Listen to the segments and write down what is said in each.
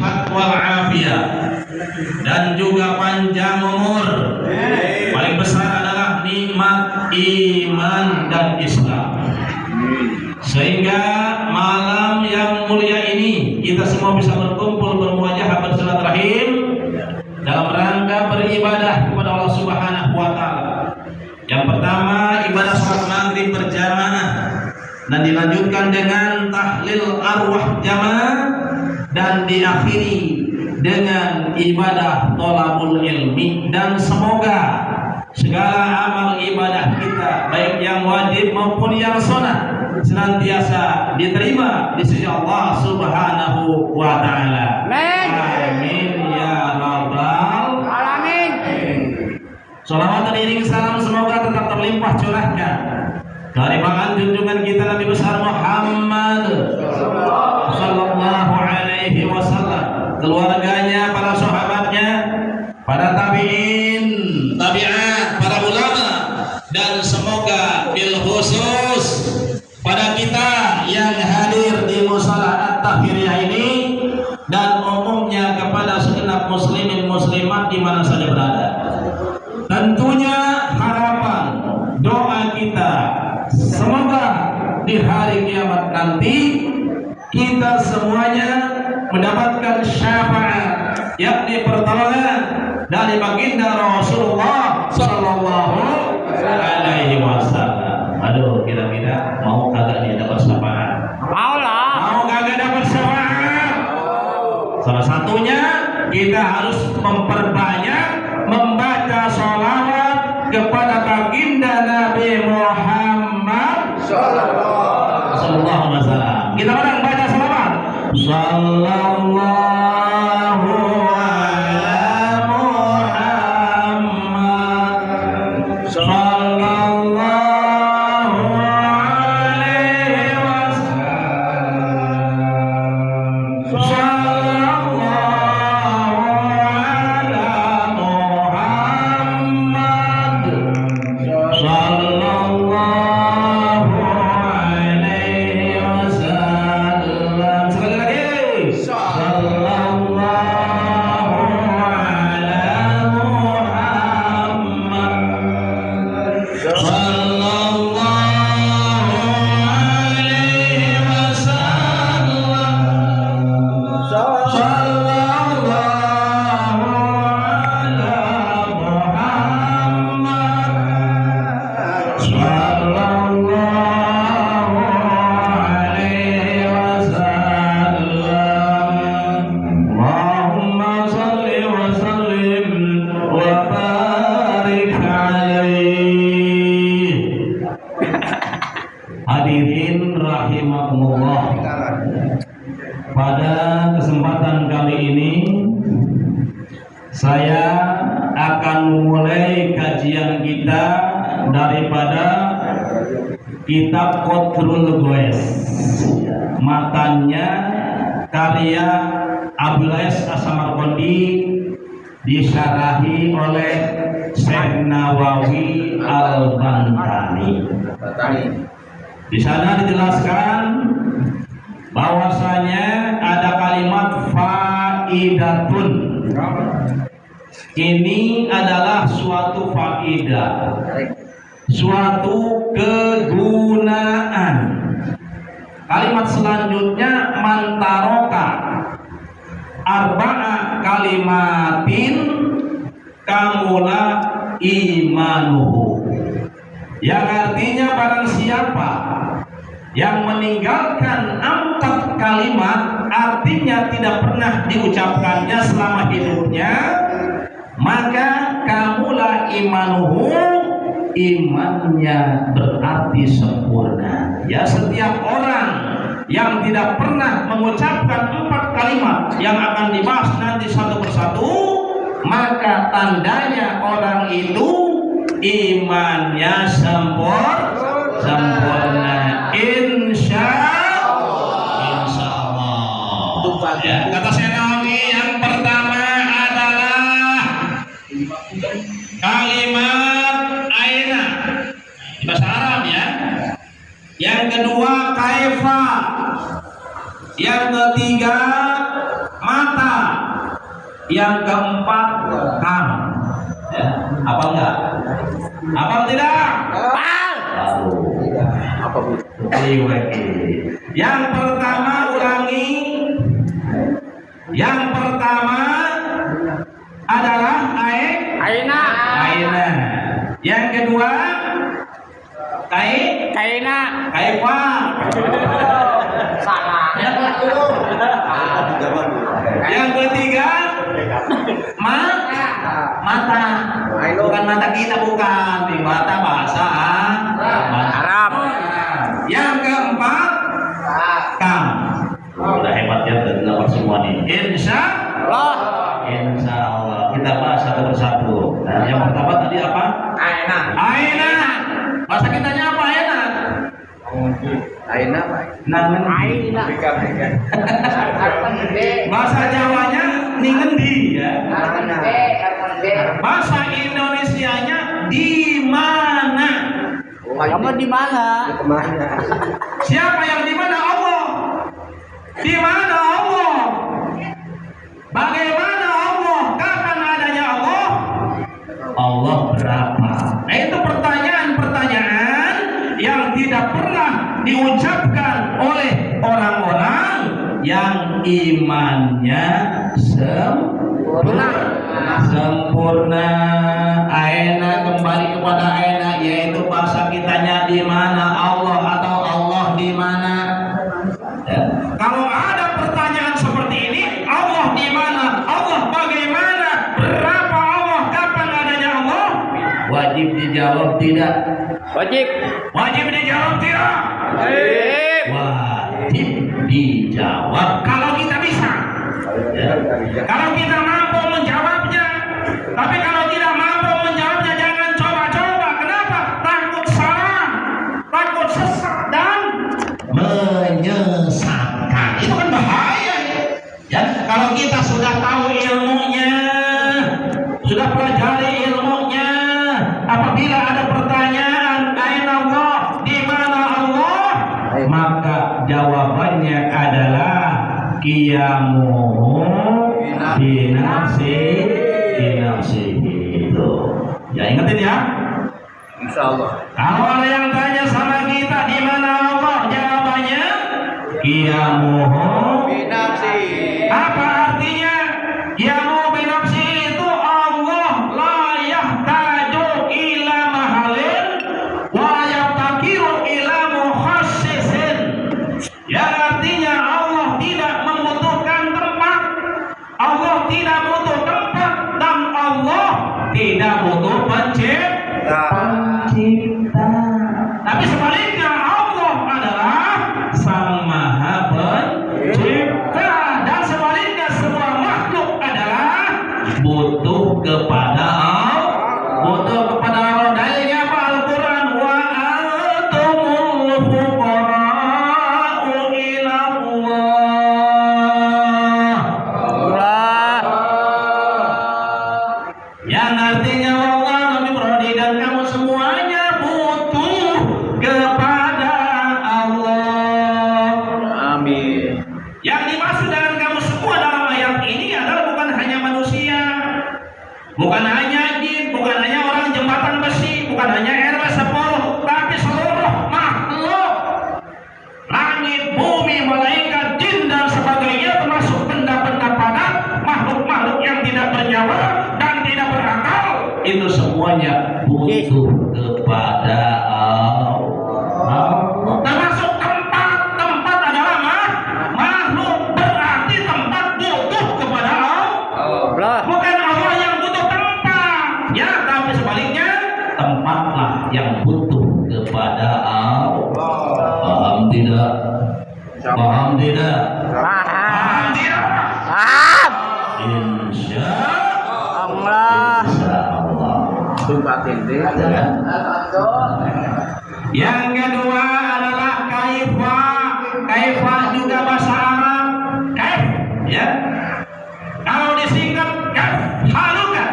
sihat wal afiyah dan juga panjang umur. Paling besar adalah nikmat iman dan Islam. Sehingga malam yang mulia ini kita semua bisa berkumpul bermuajah bersilaturahim dalam rangka beribadah kepada Allah Subhanahu wa taala. Yang pertama ibadah salat maghrib berjamaah dan dilanjutkan dengan tahlil arwah jamaah dan diakhiri dengan ibadah thalabul ilmi. Dan semoga segala amal ibadah kita baik yang wajib maupun yang sunnah senantiasa diterima di sisi Allah Subhanahu wa taala. Amin ya rabbal alamin. Salawat dan iring salam semoga tetap terlimpah curahkan kehadiran junjungan kita Nabi besar Muhammad sallallahu alaihi wasallam, keluarganya, para sahabatnya, para tabi'in, tabi'at, para ulama, dan semoga bil khusus pada kita yang hadir di musala at-tahfiriyah ini dan umumnya kepada segenap muslimin muslimat di mana saja berada. Tentunya harapan doa kita semoga di hari kiamat nanti kita semuanya mendapatkan syafaat yakni pertolongan dari baginda Rasulullah sallallahu alaihi wasallam. Aduh, kira-kira mau kagak dia dapat syafaat? Mau kagak dapat syafaat? Salah satunya kita harus memperbanyak membaca sholawat kepada baginda Nabi Muhammad sallallahu alaihi wasallam. Kita bareng baca sholawat. Sallallahu ala Muhammad sallallahu alaihi wasallam. Sallallahu ala Muhammad sallallahu alaihi wasallam. Sekali lagi. Sallallahu ala Muhammad sallallahu alaihi wasallam. Sallallahu ala Muhammad sallallahu alaihi wasallam. Allahumma salli wa sallim wa barik alaihi. Hadirin rahimakumullah, pada kesempatan kali ini saya akan memulai kajian kita daripada kitab Qadrul Ghuais, matanya karya Abdul Aziz As-Samarqandi, disyarahi oleh Syekh Nawawi Al-Bantani. Di sana dijelaskan bahwasanya ada kalimat faidatun. Ini adalah suatu faidah, suatu kegunaan. Kalimat selanjutnya mantaroka arba'a kalimatin kamula imanuhu, yang artinya barang siapa yang meninggalkan 4 kalimat, artinya tidak pernah diucapkannya selama hidupnya, maka kamula imanuhu, imannya berarti sempurna. Ya, setiap orang yang tidak pernah mengucapkan 4 kalimat yang akan dibahas nanti satu persatu, maka tandanya orang itu imannya sempurna. Insya Allah. Ya, kata Syekh Nawawi, yang pertama adalah kalimat aina, bahasa Arab ya. Yang kedua kaifa. Yang ketiga mata. Yang keempat kam. Ya, apa enggak? Apa tidak? Apa bu? Yang pertama ulangi. Yang pertama adalah aina. Yang kedua kaifa. Salah. Yang ketiga mata. Bukan mata kita, bukan. Di mata bahasa Arab. Yang keempat kam. Udah hebat ya dalam semua nih. Insya Allah kita bahas satu persatu. Nah, yang pertama tadi apa? Aina. Bahasa kitanya apa aina? Aina. Bahasa Jawanya ningendi ya. Bahasa Indonesianya di mana? Kamu di mana? Siapa yang di mana? Allah. Di mana Allah? Bagaimana Allah? Kapan adanya Allah? Allah berapa? Nah, itu pertanyaan-pertanyaan yang tidak pernah diucapkan oleh orang-orang yang imannya sempurna. Aina, kembali kepada aina, yaitu bahasa kitanya di mana Allah atau Allah di mana. Ya. Kalau ada pertanyaan seperti ini, Allah di mana, Allah bagaimana, berapa Allah, kapan adanya Allah, wajib dijawab tidak? Wajib dijawab tidak? Wajib dijawab kalau kita bisa. Ya. Kalau kita mampu menjawabnya. Tapi kalau tidak mampu menjawabnya, jangan coba-coba. Kenapa? Takut salah, takut sesat dan menyesatkan. Itu kan bahaya. Ya, kalau kita sudah tahu ilmunya, sudah pelajari ilmunya, apabila ada pertanyaan, aina Allah, di mana Allah, maka jawabannya adalah qiyamuhu binafsi itu. Ya, ingetin ya. Insyaallah. Kalau ada yang tanya sama kita di mana Allah, jawabannya qiyamuhu Binafsi. Apa artinya? Qiyamuhu binafsi itu Allah la yahtaju ila mahalin wa yaftakiru ila mukhassisin. Yang artinya Allah tidak membutuhkan tempat, Allah tidak butuh tempat, dan Allah tidak butuh pencipta. Tapi sebaliknya Allah adalah Sang Maha Pencipta, dan sebaliknya semua makhluk adalah butuh kepada Allah. Dalilnya apa? Al-Quran. Wa antumul fuqara'u ila Allah. Yang artinya Allah, Nabi Brodi, dan kamu semuanya butuh kepada Allah. Amin. Yang dimaksud dengan kamu semua dalam ayat ini adalah bukan hanya manusia, bukan hanya jin, bukan hanya orang jembatan besi, bukan hanya RW 10, tapi seluruh makhluk, langit, bumi, malaikat, jin dan sebagainya, termasuk benda-benda padat, makhluk-makhluk yang tidak bernyawa dan tidak berakal, itu semuanya butuh kepada Allah. Termasuk tempat adalah makhluk, berarti tempat butuh kepada Allah. Bukan Allah yang butuh tempat, ya, tapi sebaliknya tempatlah yang butuh kepada Allah. Paham tidak? Paham tidak? Paham tidak? Paham. Insya Allah. Allah. Yang kedua adalah kaifa. Kaifa juga bahasa Arab. Kaif, ya. Kalau disingkat kaif, haluka.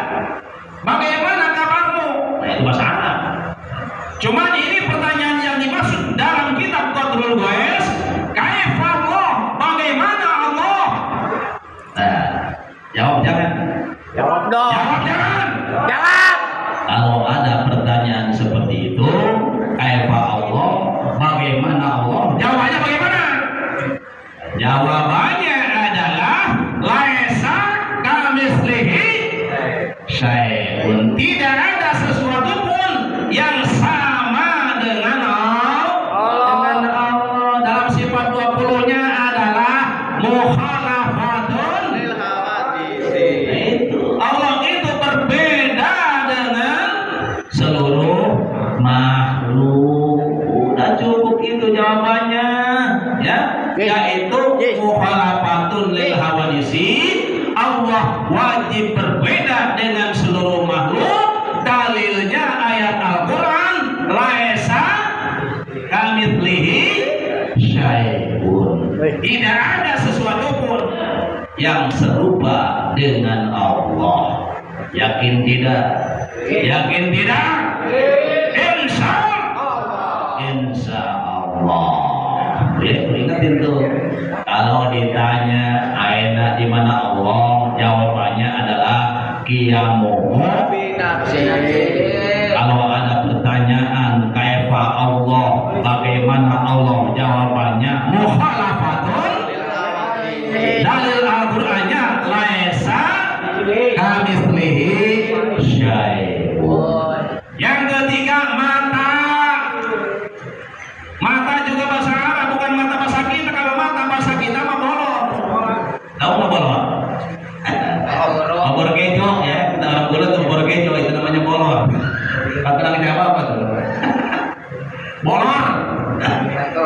Bagaimana kabarmu? Nah, itu bahasa Arab. Cuman ini pertanyaan yang dimaksud dalam kitab Qatrul Ghais, kaifa Allah? Bagaimana Allah? Nah, Jawab jangan. Jawab dong. Jawab jangan. Jawab. Kalau ada pertanyaan seperti itu, kaifa Allah, bagaimana Allah? Jawabannya bagaimana? Jawabannya adalah laisa kamitslihi syai'un. Tidak ada sesuatu pun yang sama dengan Allah. Dalam sifat 20-nya adalah mukhalafatun Lil hawadisi. Allah itu berbeda dengan seluruh makhluk. Udah cukup itu jawabannya, ya. Yaitu mukhalafatun lil hawadisi. Allah wajib berbeda dengan seluruh makhluk. Dalilnya ayat Al-Quran, laisa kamitslihi syai'un. Tidak ada sesuatu pun yang serupa dengan Allah. Yakin tidak? Yakin tidak? Insya Allah. Ya, ingatin tuh. Kalau ditanya aina di mana Allah, jawabannya adalah qiyamuhu Binafsi. Kalau ada pertanyaan kaifa Allah, bagaimana Allah, jawabannya mukhalafatun. Dalil Al-Qur'annya laisa kamitslihi syai'un. Yang ketiga, mata. Mata juga bahasa Arab, bukan mata bahasa kita. Kalau mata bahasa kita mah bolong. Tahu nggak bolong? Obor kejo ya, kita orang dulu tuh obor kejo itu namanya bolor. Kata lagi apa tuh? Bolor.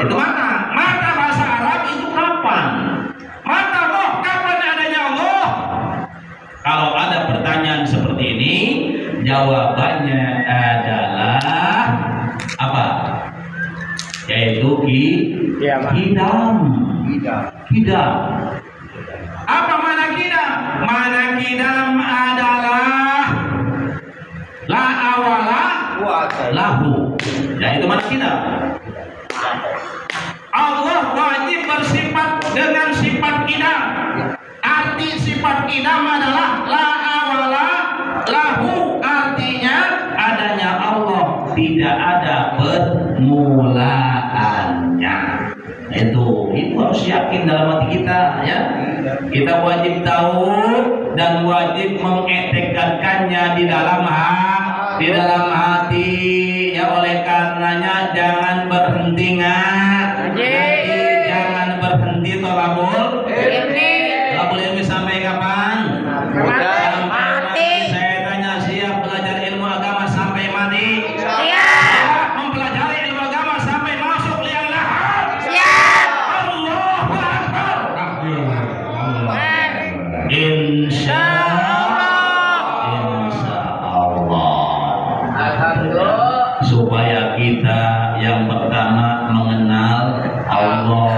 Itu mata. Mata bahasa Arab itu kapan? Mata Allah, kapan adanya Allah? Kalau ada pertanyaan seperti ini, jawabannya adalah apa? Yaitu kidam. Kidam. Apa mana kidam? Mana kidam adalah la awala lahu. Ya itu mana kidam? Allah wajib bersifat dengan sifat kidam. Arti sifat kidam adalah la awala lahu. Artinya adanya Allah, tidak ada permulaannya. Itu harus yakin dalam hati kita, ya. Kita wajib tahu dan wajib mengiktikadkannya di dalam hati, ya. Oleh karenanya jangan berhenti jangan berhenti tolabul ilmi sampai kapan? Sampai mati. Saya tanya, siap belajar ilmu agama sampai mati? Siap mempelajari ilmu agama sampai masuk liang lahat? Siap. Allahu Akbar. Insya Allah. Alhamdulillah. Supaya kita yang pertama mengenal Allah,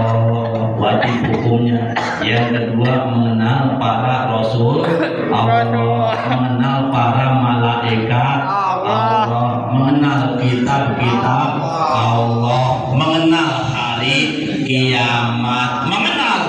wajib hukumnya. Yang kedua mengenal para rasul Allah, mengenal para malaikat Allah, mengenal kitab-kitab Allah, mengenal hari kiamat, mengenal